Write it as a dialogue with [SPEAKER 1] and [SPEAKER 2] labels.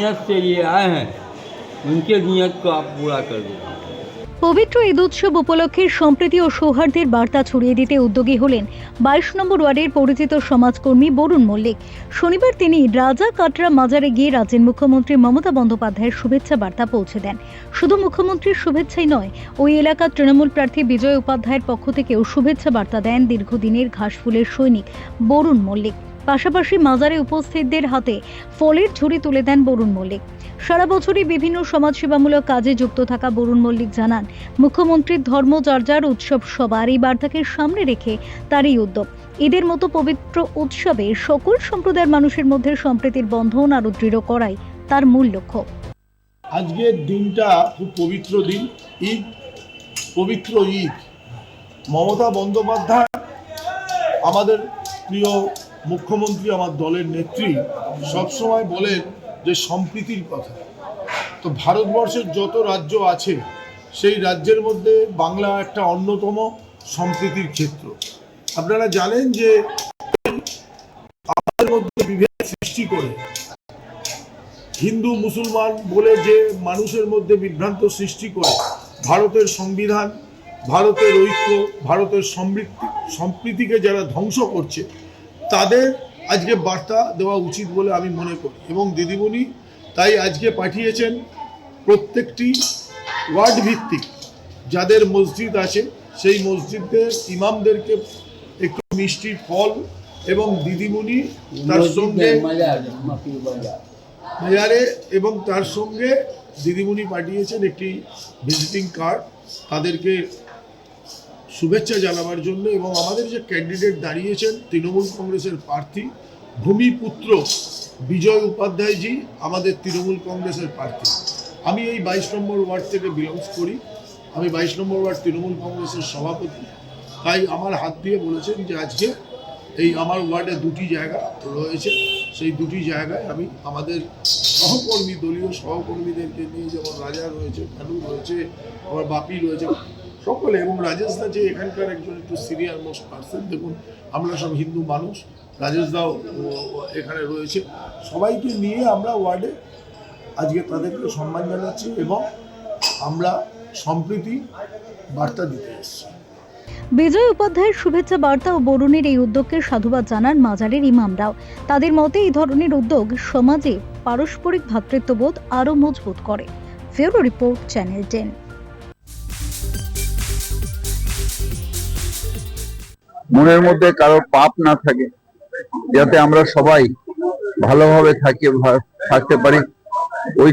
[SPEAKER 1] नीयत से ये आए हैं, उनके नीयत को आप पूरा कर दो।
[SPEAKER 2] পবিত্র ঈদ উৎসব উপলক্ষে সম্প্রীতি ও সৌহার্দ্যের বার্তা ছড়িয়ে দিতে উদ্যোগী হলেন 22 নম্বর ওয়ার্ডের পরিচিত সমাজকর্মী বরুণ মল্লিক। শনিবার তিনি রাজা কাটরা মাজারে গিয়ে রাজ্যের মুখ্যমন্ত্রী মমতা বন্দ্যোপাধ্যায়ের শুভেচ্ছা বার্তা পৌঁছে দেন। শুধু মুখ্যমন্ত্রীর শুভেচ্ছাই নয়, ওই এলাকার তৃণমূল প্রার্থী বিজয় উপাধ্যায়ের পক্ষ থেকেও শুভেচ্ছা বার্তা দেন দীর্ঘদিনের ঘাসফুলের সৈনিক বরুণ মল্লিক। পাশাপাশি মাজারে উপস্থিতদের হাতে ফলের ঝুড়ি তুলে দেন বরুণ মল্লিক। সারা বছরই বিভিন্ন সমাজসেবামূলক কাজে যুক্ত থাকা বরুণ মল্লিক জানান, মুখ্যমন্ত্রীর ধর্ম যার যার উৎসব সবার, এই বার্তাকে সামনে রেখে তারই উদ্যোগ। ঈদের মতো পবিত্র উৎসবে সকল সম্প্রদায়ের মানুষের মধ্যে সম্প্রীতির বন্ধন আরো দৃঢ় করাই তার মূল লক্ষ্য।
[SPEAKER 3] আজকের দিনটা খুব পবিত্র দিন, ঈদ, পবিত্র ঈদ। মমতা বন্দ্যোপাধ্যায় আমাদের প্রিয় মুখ্যমন্ত্রী, আমার দলের নেত্রী, সবসময় বলেন যে সম্প্রীতির কথা। তো ভারতবর্ষের যত রাজ্য আছে সেই রাজ্যের মধ্যে বাংলা একটা অন্যতম সম্প্রীতির ক্ষেত্র। আপনারা জানেন যে আমাদের মধ্যে বিভেদ সৃষ্টি করে হিন্দু মুসলমান বলে যে মানুষের মধ্যে বিভ্রান্ত সৃষ্টি করে ভারতের সংবিধান, ভারতের ঐক্য, ভারতের সম্প্রীতিকে যারা ধ্বংস করছে তাদের আজকে বার্তা দেওয়া উচিত বলে আমি মনে করি। এবং দিদিমণি তাই আজকে পাঠিয়েছেন প্রত্যেকটি ওয়ার্ড ভিত্তিক যাদের মসজিদ আছে সেই মসজিদের ইমামদেরকে একটু মিষ্টি ফল, এবং দিদিমণি তার সঙ্গে বাজারে, এবং তার সঙ্গে দিদিমণি পাঠিয়েছেন একটি ভিজিটিং কার্ড তাদেরকে শুভেচ্ছা জানাবার জন্য। এবং আমাদের যে ক্যান্ডিডেট দাঁড়িয়েছেন তৃণমূল কংগ্রেসের প্রার্থী ভূমিপুত্র বিজয় উপাধ্যায়জি, আমাদের তৃণমূল কংগ্রেসের প্রার্থী। আমি এই 22 নম্বর ওয়ার্ড থেকে বিলংস করি, আমি 22 নম্বর ওয়ার্ড তৃণমূল কংগ্রেসের সভাপতি। তাই আমার হাত দিয়ে বলেছেন যে আজকে এই আমার ওয়ার্ডে দুটি জায়গা রয়েছে, সেই দুটি জায়গায় আমি আমাদের সহকর্মী, দলীয় সহকর্মীদেরকে নিয়ে, যেমন রাজা রয়েছে, কানু রয়েছে, আমার বাপি রয়েছে, সকলে, এবং রাজেশ দা যে এখানকার একজন একটু সিনিয়র মোস্ট পার্সন। দেখুন আমরা সব হিন্দু মানুষ, রাজেশ দাও এখানে রয়েছে, সবাইকে নিয়ে আমরা ওয়ার্ডে আজকে তাদেরকে সম্মান জানাচ্ছি এবং আমরা সম্প্রীতি বার্তা দিতে এসেছি।
[SPEAKER 2] বিজয় উপাধ্যায়ের শুভেচ্ছা বার্তা ও বরুণের এই উদ্যোগকে সাধুবাদ জানান মাজারের ইমামরাও। তাদের মতে এই ধরনের উদ্যোগ সমাজে পারস্পরিক ভ্রাতৃত্ববোধ আরও মজবুত করে। Bureau report, channel 10।
[SPEAKER 4] মনের মধ্যে কারো পাপ না থাকে, যাতে আমরা সবাই ভালোভাবে থাকতে পারি, ওই